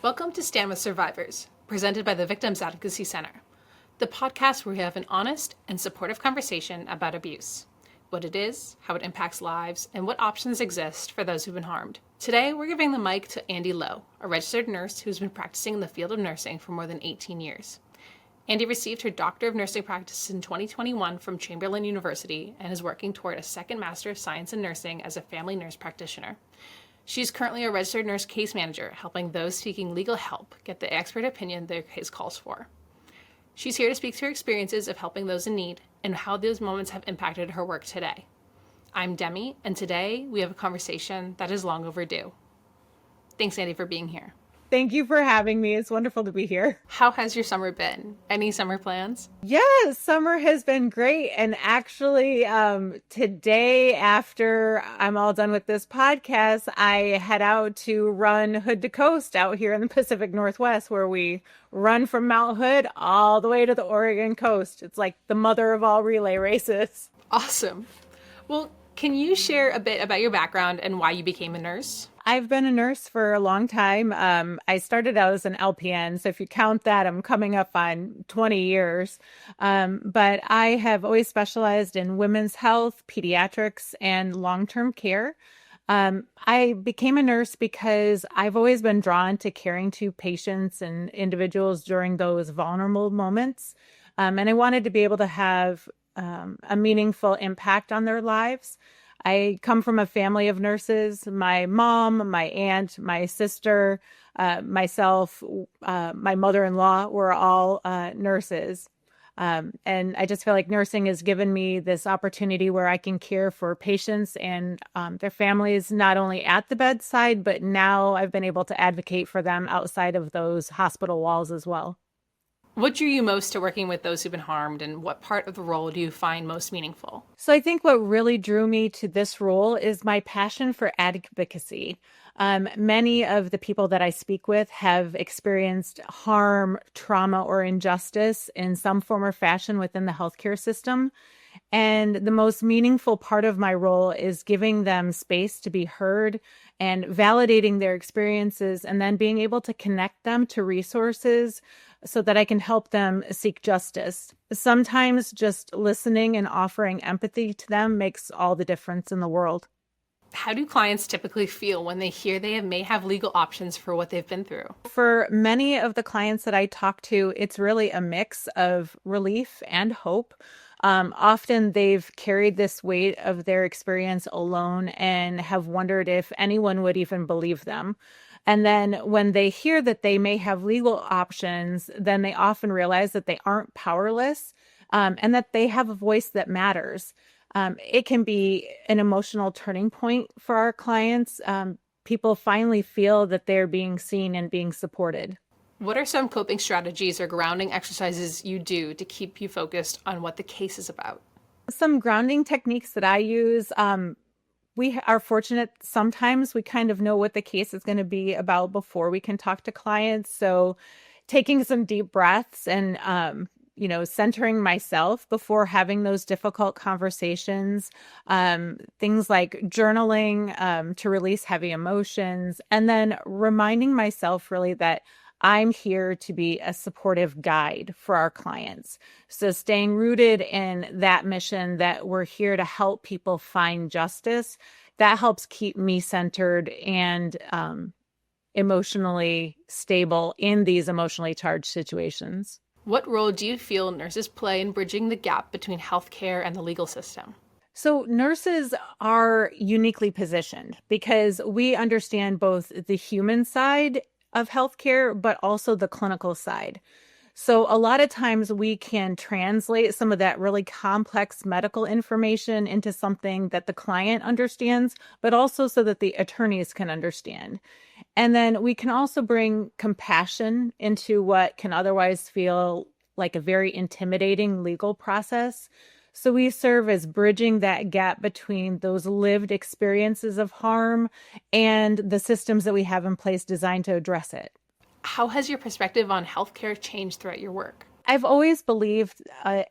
Welcome to Stand with Survivors, presented by the Victims Advocacy Center, the podcast where we have an honest and supportive conversation about abuse, what it is, how it impacts lives, and what options exist for those who've been harmed. Today, we're giving the mic to Andi Lowe, a registered nurse who's been practicing in the field of nursing for more than 18 years. Andi received her Doctor of Nursing Practice in 2021 from Chamberlain University and is working toward a second Master of Science in Nursing as a family nurse practitioner. She's currently a registered nurse case manager, helping those seeking legal help get the expert opinion their case calls for. She's here to speak to her experiences of helping those in need and how those moments have impacted her work today. I'm Demi, and today we have a conversation that is long overdue. Thanks, Andi, for being here. Thank you for having me. It's wonderful to be here. How has your summer been? Any summer plans? Yes, summer has been great. And actually, today, after I'm all done with this podcast, I head out to run Hood to Coast out here in the Pacific Northwest, where we run from Mount Hood all the way to the Oregon coast. It's like the mother of all relay races. Awesome. Well, can you share a bit about your background and why you became a nurse? I've been a nurse for a long time. I started out as an LPN. So if you count that, I'm coming up on 20 years. But I have always specialized in women's health, pediatrics, and long-term care. I became a nurse because I've always been drawn to caring to patients and individuals during those vulnerable moments. And I wanted to be able to have a meaningful impact on their lives. I come from a family of nurses. My mom, my aunt, my sister, myself, my mother-in-law were all nurses. And I just feel like nursing has given me this opportunity where I can care for patients and their families, not only at the bedside, but now I've been able to advocate for them outside of those hospital walls as well. What drew you most to working with those who've been harmed, and what part of the role do you find most meaningful? So I think what really drew me to this role is my passion for advocacy. Many of the people that I speak with have experienced harm, trauma, or injustice in some form or fashion within the healthcare system. And the most meaningful part of my role is giving them space to be heard and validating their experiences, and then being able to connect them to resources so that I can help them seek justice. Sometimes just listening and offering empathy to them makes all the difference in the world. How do clients typically feel when they hear they may have legal options for what they've been through? For many of the clients that I talk to, it's really a mix of relief and hope. Often they've carried this weight of their experience alone and have wondered if anyone would even believe them. And then when they hear that they may have legal options, then they often realize that they aren't powerless, and that they have a voice that matters. It can be an emotional turning point for our clients. People finally feel that they're being seen and being supported. What are some coping strategies or grounding exercises you do to keep you focused on what the case is about? Some grounding techniques that I use, we are fortunate sometimes we kind of know what the case is going to be about before we can talk to clients. So taking some deep breaths and, centering myself before having those difficult conversations, things like journaling to release heavy emotions, and then reminding myself really that I'm here to be a supportive guide for our clients. So staying rooted in that mission that we're here to help people find justice, that helps keep me centered and emotionally stable in these emotionally charged situations. What role do you feel nurses play in bridging the gap between healthcare and the legal system? So nurses are uniquely positioned because we understand both the human side of healthcare, but also the clinical side. So a lot of times we can translate some of that really complex medical information into something that the client understands, but also so that the attorneys can understand. And then we can also bring compassion into what can otherwise feel like a very intimidating legal process. So we serve as bridging that gap between those lived experiences of harm and the systems that we have in place designed to address it. How has your perspective on healthcare changed throughout your work? I've always believed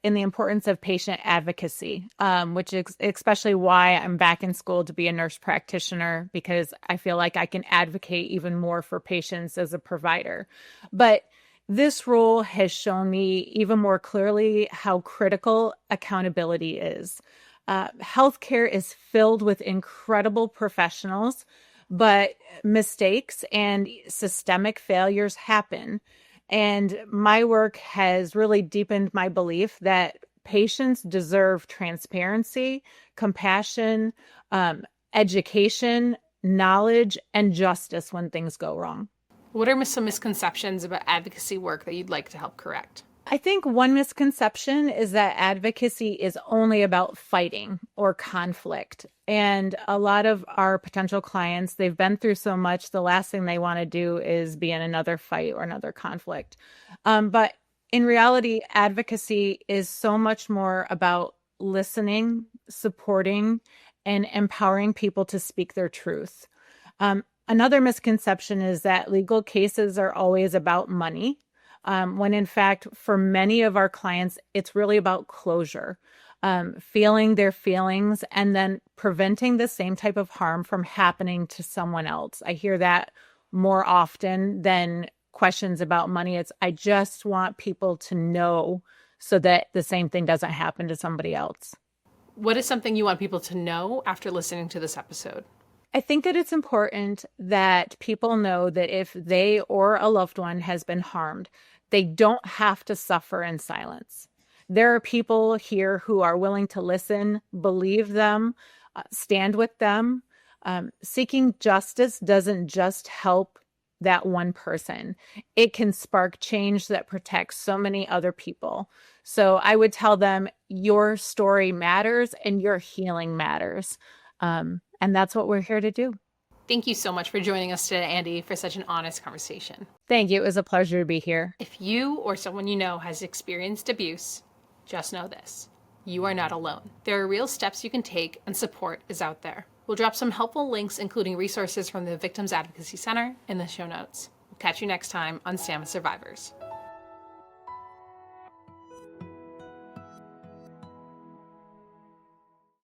in the importance of patient advocacy, which is especially why I'm back in school to be a nurse practitioner, because I feel like I can advocate even more for patients as a provider. But this role has shown me even more clearly how critical accountability is. Healthcare is filled with incredible professionals, but mistakes and systemic failures happen. And my work has really deepened my belief that patients deserve transparency, compassion, education, knowledge, and justice when things go wrong. What are some misconceptions about advocacy work that you'd like to help correct? I think one misconception is that advocacy is only about fighting or conflict. And a lot of our potential clients, they've been through so much, the last thing they want to do is be in another fight or another conflict. But in reality, advocacy is so much more about listening, supporting, and empowering people to speak their truth. Another misconception is that legal cases are always about money. When in fact, for many of our clients, it's really about closure, feeling their feelings and then preventing the same type of harm from happening to someone else. I hear that more often than questions about money. It's, I just want people to know so that the same thing doesn't happen to somebody else. What is something you want people to know after listening to this episode? I think that it's important that people know that if they or a loved one has been harmed, they don't have to suffer in silence. There are people here who are willing to listen, believe them, stand with them. Seeking justice doesn't just help that one person. It can spark change that protects so many other people. So I would tell them your story matters and your healing matters. And that's what we're here to do. Thank you so much for joining us today, Andi, for such an honest conversation. Thank you. It was a pleasure to be here. If you or someone you know has experienced abuse, just know this: you are not alone. There are real steps you can take, and support is out there. We'll drop some helpful links, including resources from the Victims Advocacy Center, in the show notes. We'll catch you next time on Stand with Survivors.